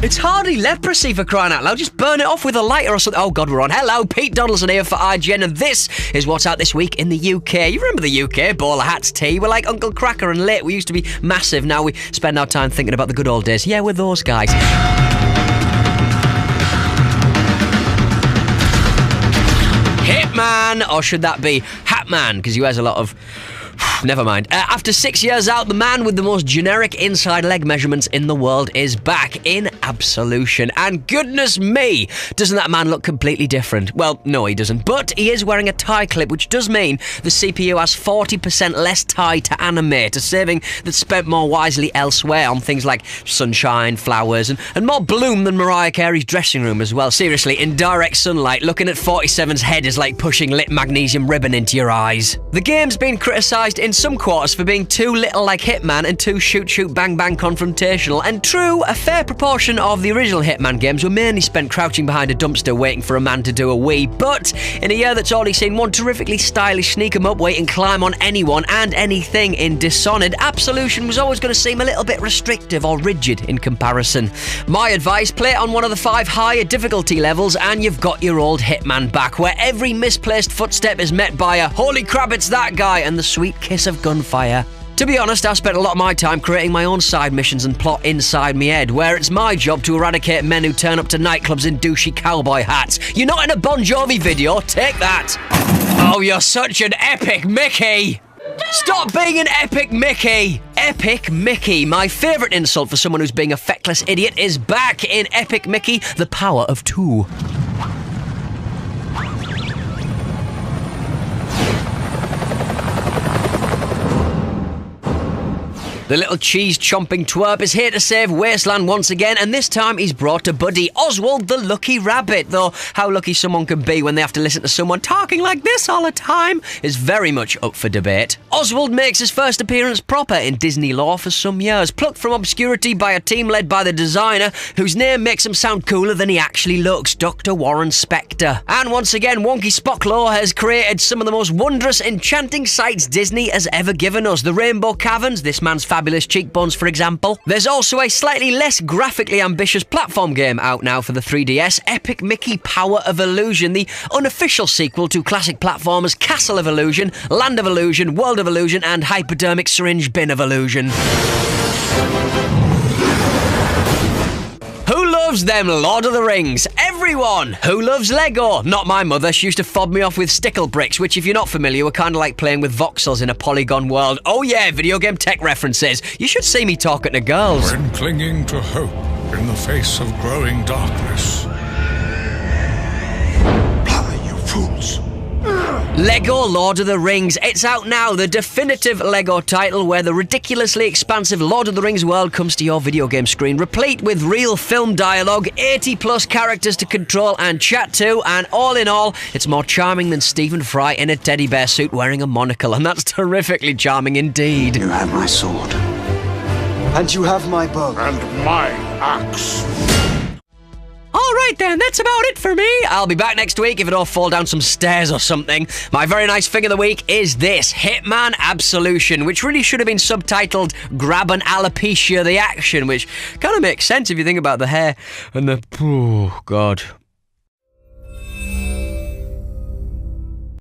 It's hardly leprosy for crying out loud. Just burn it off with a lighter or something. Oh, God, we're on. Hello, Pete Donaldson here for IGN, and this is what's out this week in the UK. You remember the UK? Bowler hats, tea. We're like Uncle Cracker and Lit. We used to be massive. Now we spend our time thinking about the good old days. Yeah, we're those guys. Hitman, or should that be Hatman? Because he wears a lot of... Never mind. After 6 years out, the man with the most generic inside leg measurements in the world is back in Absolution. And goodness me, doesn't that man look completely different? Well, no, he doesn't. But he is wearing a tie clip, which does mean the CPU has 40% less tie to animate, a saving that's spent more wisely elsewhere on things like sunshine, flowers, and more bloom than Mariah Carey's dressing room as well. Seriously, in direct sunlight, looking at 47's head is like pushing lit magnesium ribbon into your eyes. The game's been criticised in some quarters for being too little like Hitman and too shoot-shoot-bang-bang confrontational, and true, a fair proportion of the original Hitman games were mainly spent crouching behind a dumpster waiting for a man to do a wee, but in a year that's already seen one terrifically stylish sneak-em-up wait and climb on anyone and anything in Dishonored, Absolution was always going to seem a little bit restrictive or rigid in comparison. My advice, play it on one of the 5 higher difficulty levels and you've got your old Hitman back, where every misplaced footstep is met by a "holy crap, it's that guy" and the sweet kiss of gunfire. To be honest, I spent a lot of my time creating my own side missions and plot inside me head, where it's my job to eradicate men who turn up to nightclubs in douchey cowboy hats. You're not in a Bon Jovi video, take that! Oh, you're such an epic Mickey! Stop being an epic Mickey! Epic Mickey, my favourite insult for someone who's being a feckless idiot, is back in Epic Mickey, The Power of Two. The little cheese-chomping twerp is here to save Wasteland once again, and this time he's brought a buddy, Oswald the Lucky Rabbit, though how lucky someone can be when they have to listen to someone talking like this all the time is very much up for debate. Oswald makes his first appearance proper in Disney lore for some years, plucked from obscurity by a team led by the designer, whose name makes him sound cooler than he actually looks, Dr. Warren Spector. And once again, Wonky Spocklaw has created some of the most wondrous, enchanting sights Disney has ever given us. The Rainbow Caverns, this man's fabulous cheekbones, for example. There's also a slightly less graphically ambitious platform game out now for the 3DS, Epic Mickey Power of Illusion, the unofficial sequel to classic platformers Castle of Illusion, Land of Illusion, World of Illusion, and Hypodermic Syringe Bin of Illusion. Who loves them Lord of the Rings? Everyone! Who loves Lego? Not my mother. She used to fob me off with stickle bricks, which, if you're not familiar, were kind of like playing with voxels in a polygon world. Oh yeah, video game tech references. You should see me talking to girls. When clinging to hope in the face of growing darkness. Blather, you fools! Lego Lord of the Rings. It's out now, the definitive Lego title where the ridiculously expansive Lord of the Rings world comes to your video game screen, replete with real film dialogue, 80+ characters to control and chat to, and all in all, it's more charming than Stephen Fry in a teddy bear suit wearing a monocle, and that's terrifically charming indeed. You have my sword. And you have my bow. And my axe. Alright then, that's about it for me. I'll be back next week if it all fall down some stairs or something. My very nice thing of the week is this, Hitman Absolution, which really should have been subtitled Grab an Alopecia the Action, which kind of makes sense if you think about the hair and the... oh, God.